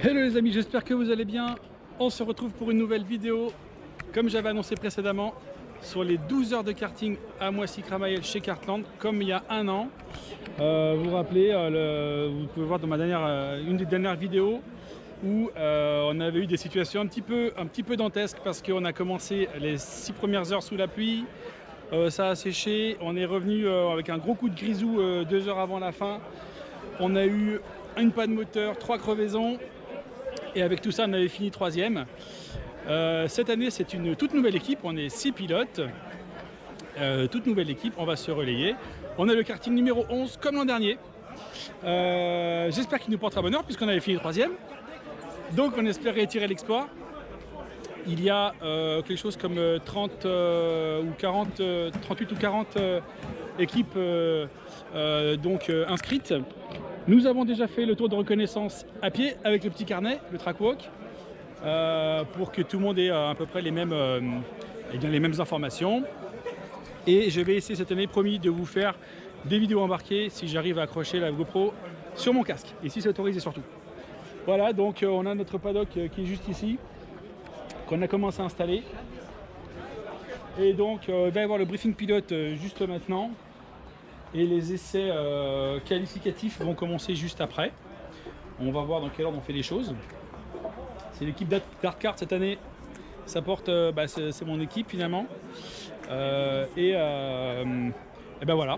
Hello les amis, j'espère que vous allez bien. On se retrouve pour une nouvelle vidéo, comme j'avais annoncé précédemment, sur les 12 heures de karting à Moissy-Cramayel chez Kartland, comme il y a un an. Vous vous rappelez, vous pouvez voir dans ma une des dernières vidéos où on avait eu des situations un petit peu dantesques parce qu'on a commencé les 6 premières heures sous la pluie, ça a séché, on est revenu avec un gros coup de grisou 2 heures avant la fin. On a eu une panne moteur, 3 crevaisons. Et avec tout ça, on avait fini 3e. Cette année, c'est une toute nouvelle équipe. On est 6 pilotes. Toute nouvelle équipe. On va se relayer. On a le karting numéro 11 comme l'an dernier. J'espère qu'il nous portera bonheur puisqu'on avait fini 3e. Donc, on espère réitérer l'exploit. Il y a quelque chose comme 30 ou 40, 38 ou 40 équipes inscrites. Nous avons déjà fait le tour de reconnaissance à pied avec le petit carnet, le track walk, pour que tout le monde ait à peu près les mêmes informations. Et je vais essayer cette année, promis, de vous faire des vidéos embarquées si j'arrive à accrocher la GoPro sur mon casque, et si c'est autorisé surtout. Voilà, donc on a notre paddock qui est juste ici, qu'on a commencé à installer. Et donc il va y avoir le briefing pilote juste maintenant. Et les essais qualificatifs vont commencer juste après. On va voir dans quel ordre on fait les choses. C'est l'équipe d'Artkart cette année. Ça porte, c'est mon équipe finalement. Et ben voilà.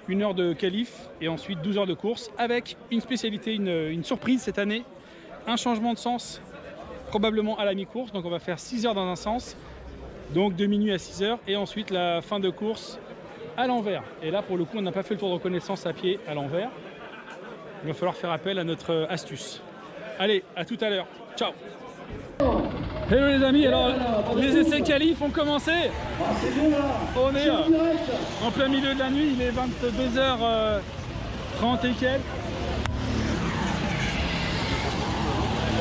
1 heure de qualif et ensuite 12 heures de course avec une spécialité, une surprise cette année. Un changement de sens probablement à la mi-course. Donc on va faire 6 heures dans un sens. Donc de minuit à 6 heures. Et ensuite la fin de course à l'envers. Et là pour le coup on n'a pas fait le tour de reconnaissance à pied à l'envers. Il va falloir faire appel à notre astuce. Allez, à tout à l'heure. Ciao. Hello les amis, alors les essais qualifs ont commencé. On est en plein milieu de la nuit, il est 22h30 et quelques.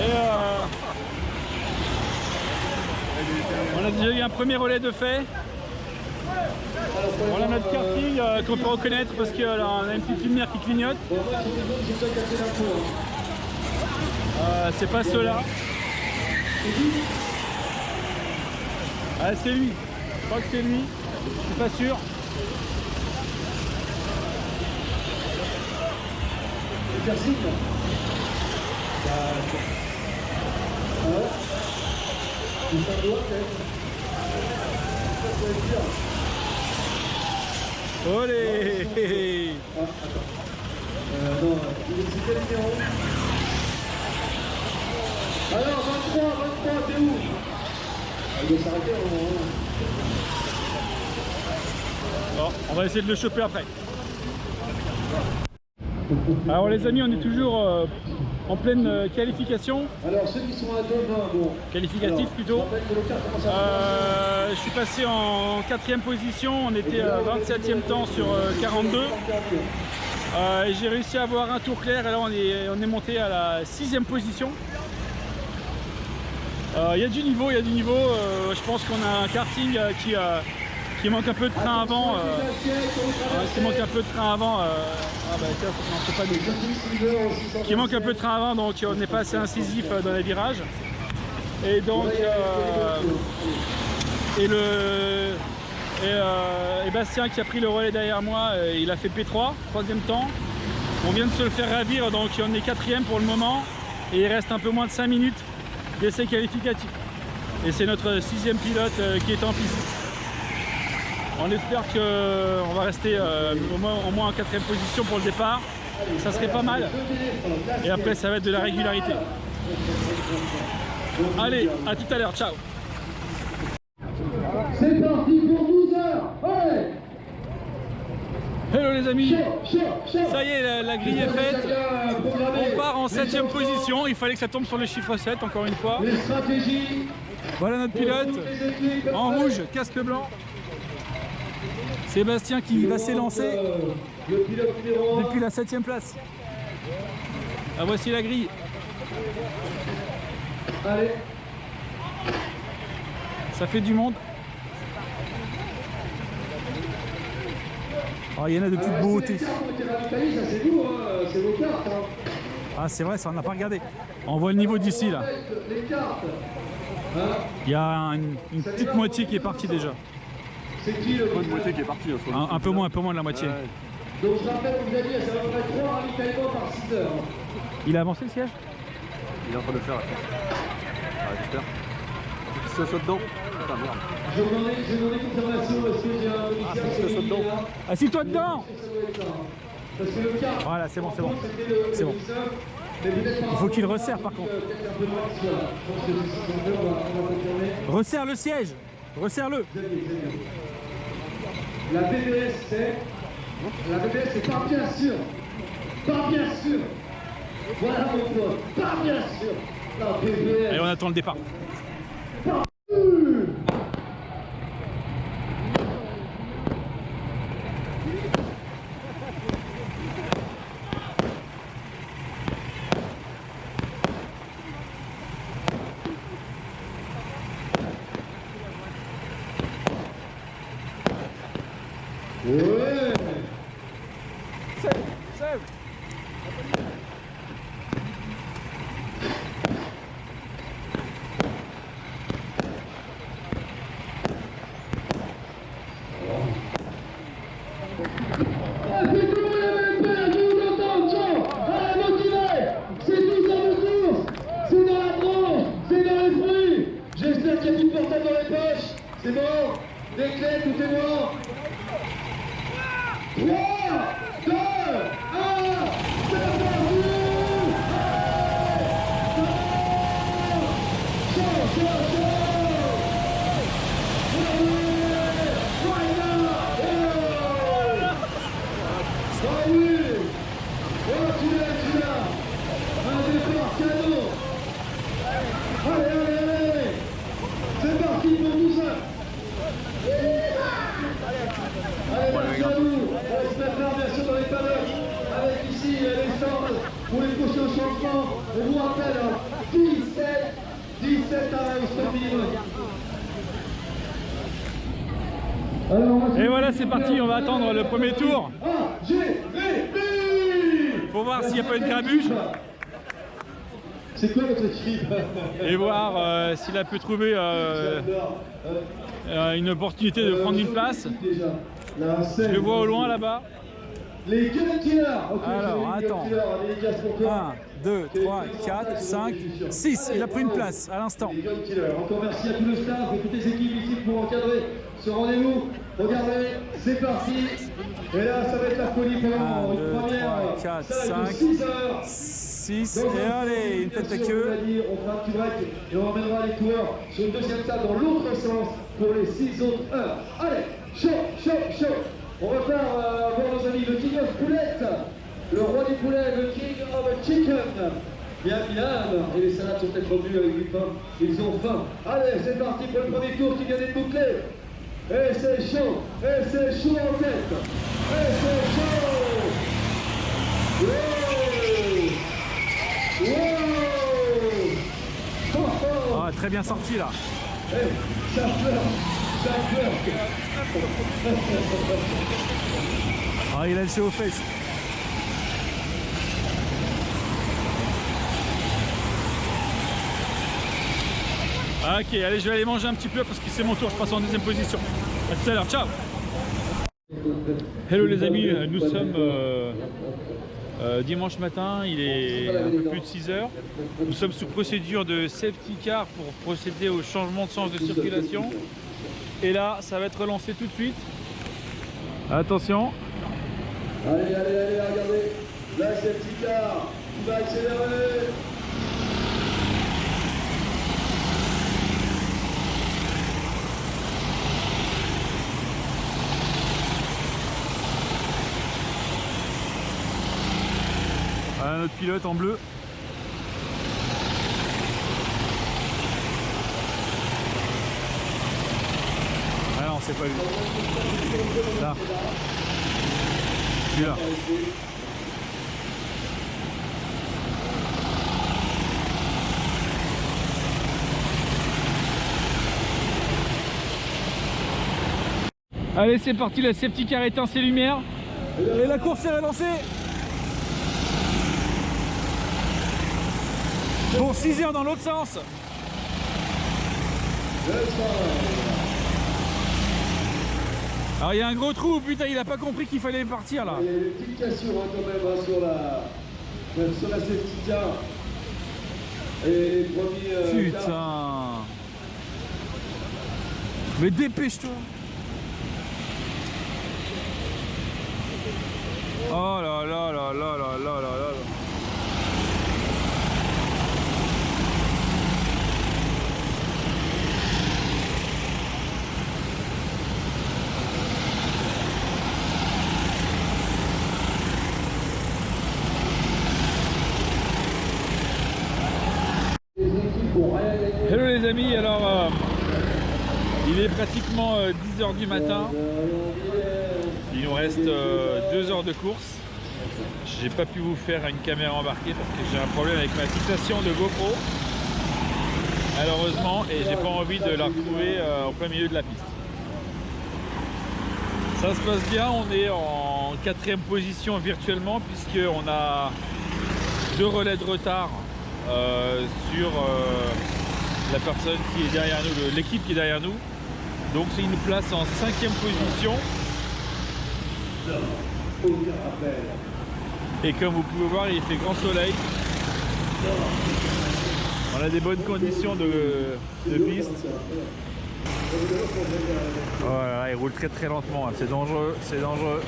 Et on a déjà eu un premier relais de fait. On a notre karting qu'on peut reconnaître parce qu'on a une petite lumière qui clignote. C'est pas ceux-là. Ah, c'est lui. Je crois que c'est lui. Je suis pas sûr. Olé! Alors 23, t'es où? Il doit s'arrêter au moment. Bon, on va essayer de le choper après. Alors les amis, on est toujours en pleine qualification. Alors ceux qui sont à 2-20, bon. Qualificatif plutôt. Je suis passé en 4e position, on était à 27e temps sur 42. J'ai réussi à avoir un tour clair et là on est monté à la 6e position. Il y a du niveau, je pense qu'on a un karting qui manque un peu de train avant. Qui manque un peu de train avant, donc on n'est pas assez incisif dans les virages. Et donc et Bastien qui a pris le relais derrière moi, il a fait P3, 3e temps. On vient de se le faire ravir, donc on est 4e pour le moment. Et il reste un peu moins de 5 minutes d'essai qualificatif. Et c'est notre 6e pilote qui est en piste. On espère qu'on va rester au moins en 4e position pour le départ. Ça serait pas mal. Et après ça va être de la régularité. Allez, à tout à l'heure, ciao. C'est parti pour 12 heures. Allez. Hello les amis, ça y est, la grille est faite. On part en 7e position, il fallait que ça tombe sur le chiffre 7 encore une fois. Les stratégies. Voilà notre pilote, en rouge, casque blanc. Sébastien qui va s'élancer depuis la 7e place. Ah, voici la grille. Allez. Ça fait du monde. Oh, il y en a de toute beauté. Ah c'est vrai, ça on n'a pas regardé. On voit le niveau d'ici là. Les cartes. Il y a une petite moitié qui est partie déjà. C'est qui le Une moitié qui est partie. Un peu moins de la moitié. Ouais. Donc je rappelle, vous avez dit, ça va faire 3 ravitaillements par 6 heures. Il a avancé le siège? Il est en train de le faire. Ah, j'espère. Faut qu'il s'assoit dedans. Putain, merde. Je demandais confirmation parce que j'ai un commissaire c'est ça dedans. là. Assis-toi dedans! Parce que le cas. Voilà, c'est bon, c'est bon. C'était le C'est bon. commissaire, mais peut-être par Il faut qu'il resserre par contre. peut-être un peu moins que cela. Je pense que d'ici 5 heures, on va confirmer. Resserre le siège! Resserre-le! La BBS, c'est. La BBS, c'est pas bien sûr. Pas bien sûr. Voilà mon pote. Pas bien sûr. La BBS. Et on attend le départ. Ouais. Sève! J'espère qu'il y a tout portable dans les poches. C'est bon. Des clés, tout est bon. 3, 2, 1, c'est parti. Chaud. Ah oui. Oh, tu l'as. Un départ cadeau. Allez. C'est parti pour tout ça. Allez, merci à vous. On se mettra bien sûr dans les paddocks avec ici les stands pour les prochains changements. On vous rappelle, 17 arrêts au stand minimum. Et voilà, c'est parti, on va attendre le premier tour pour voir s'il n'y a pas une grabuge C'est quoi votre équipe? et voir s'il a pu trouver une opportunité de prendre une place. Je le vois au loin là-bas. Les Gun Killers. Okay, alors, attends. 1, 2, 3, 4, 5, 6. Il a pris une place à l'instant. Les Gun Killers. Encore merci à tout le staff et toutes les équipes ici pour encadrer ce rendez-vous. Regardez, c'est parti. Et là, ça va être la folie pendant 1, 2, une première 3, 4, salle de 5, 6 heures. 6. Donc, Et allez, une tête à queue. On fera un petit break et on emmènera les coureurs sur une deuxième salle dans l'autre sens pour les 6 autres heures. Allez, chaud. On va faire voir nos amis, le King of Poulette, le roi du poulet, le King of Chicken. Bien, et les salades sont peut-être revenues avec du pain, ils ont faim. Allez, c'est parti pour le premier tour qui vient d'être bouclé. Et c'est chaud en tête. Et c'est chaud. Wow. Ah, très bien sorti là. Hey, ça pleure. Ah, il a le chaud aux fesses. Ok, allez, je vais aller manger un petit peu parce que c'est mon tour, je passe en deuxième position. A tout à l'heure, ciao. Hello les amis, nous sommes dimanche matin, il est un peu plus de 6 heures. Nous sommes sous procédure de safety car pour procéder au changement de sens de circulation. Et là, ça va être relancé tout de suite. Attention. Allez, regardez. Là, c'est le petit car qui va accélérer. Voilà notre pilote en bleu. Ah non, c'est pas lui. Là. Celui-là. Allez, c'est parti, la safety car éteint ses lumières. Et la course est relancée. Bon, 6 heures dans l'autre sens. Alors il y a un gros trou, putain, il a pas compris qu'il fallait partir là. Il y a une petite cassure hein, quand même hein, sur la safety car. Et premier. Putain. Mais dépêche-toi. Oh là là là là là là là là. Hello les amis, alors il est pratiquement 10 h du matin, il nous reste 2 heures de course. J'ai pas pu vous faire une caméra embarquée parce que j'ai un problème avec ma fixation de GoPro malheureusement, et j'ai pas envie de la retrouver en plein milieu de la piste. Ça se passe bien, on est en 4e position virtuellement puisqu'on a 2 relais de retard sur la personne qui est derrière nous, l'équipe qui est derrière nous. Donc c'est une place en 5e position. Et comme vous pouvez voir, il fait grand soleil. On a des bonnes conditions de piste. Voilà, il roule très très lentement, hein. C'est dangereux, c'est dangereux.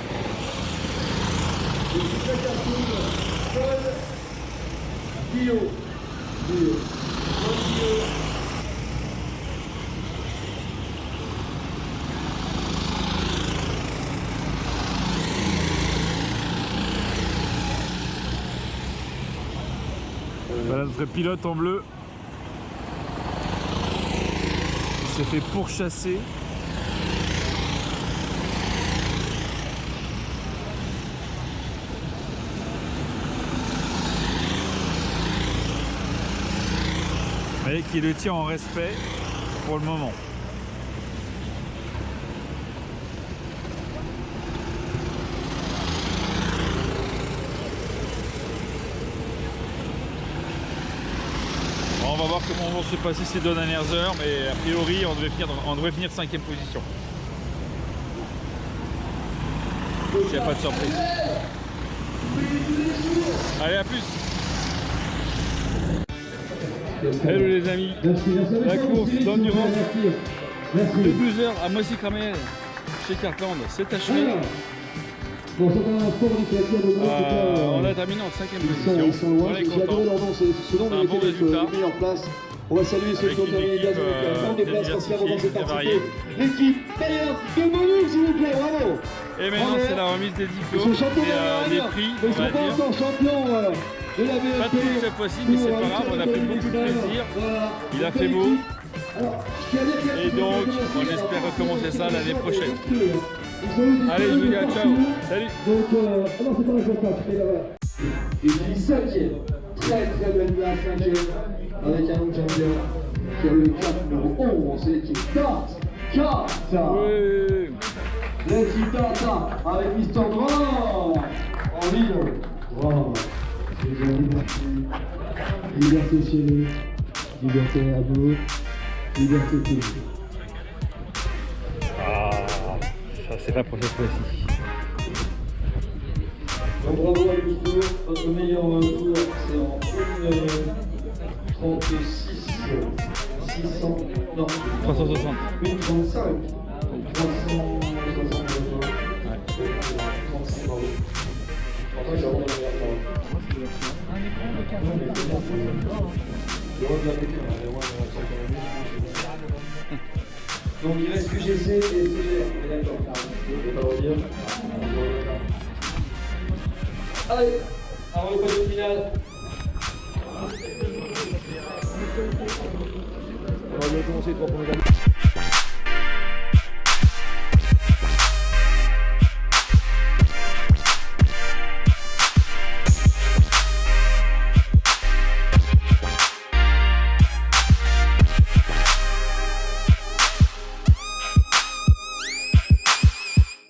Voilà notre pilote en bleu. Il s'est fait pourchasser. Mais qui le tient en respect pour le moment. On va voir comment vont se passer ces 2 dernières heures, mais a priori on devrait finir 5e position. S'il n'y a pas de surprise. Allez, à plus. Hello les amis, la course d'endurance de 12 heures à Moissy-Cramel chez Cartland s'est achevée. Bon, c'est un sport d'écriture de groupe. On a terminé en 5e position. Ils sont loin. On est content. C'est un bon résultat. Mis en place. On va saluer ceux qui ont terminé des places spatiales dans cette partie. L'équipe Payante de Monu, s'il vous plaît, bravo. Et maintenant c'est la remise des diplômes, des prix, on va dire. Ils sont champions de la BNP. Pas tout cette fois-ci, mais c'est pas grave, on a pris beaucoup de plaisir. Il a fait beau. Et donc, on espère recommencer ça l'année prochaine. Allez, je vous dis à ciao. Salut. Donc, non, c'est pas la place. Et puis 5e. Très très belle place, 5e. Avec un autre champion qui a le 4 numéro 11. C'est l'équipe Tata. Oui. L'équipe Tata avec Mr. Grand en leader. Wow. Liberté chérie, liberté à vous, liberté tout. Ah, ça c'est pas pour cette fois-ci. Donc bravo à Victor, votre meilleur tour c'est en 1h36, 600, non, 360. 1h35, donc 360. Ouais. 35, bravo. En fait, j'ai vraiment la meilleure part. Donc il reste QGC et CGR, on est d'accord. Je ne vais pas le redire. Allez, avant le podium final. On va bien commencer 3 premiers.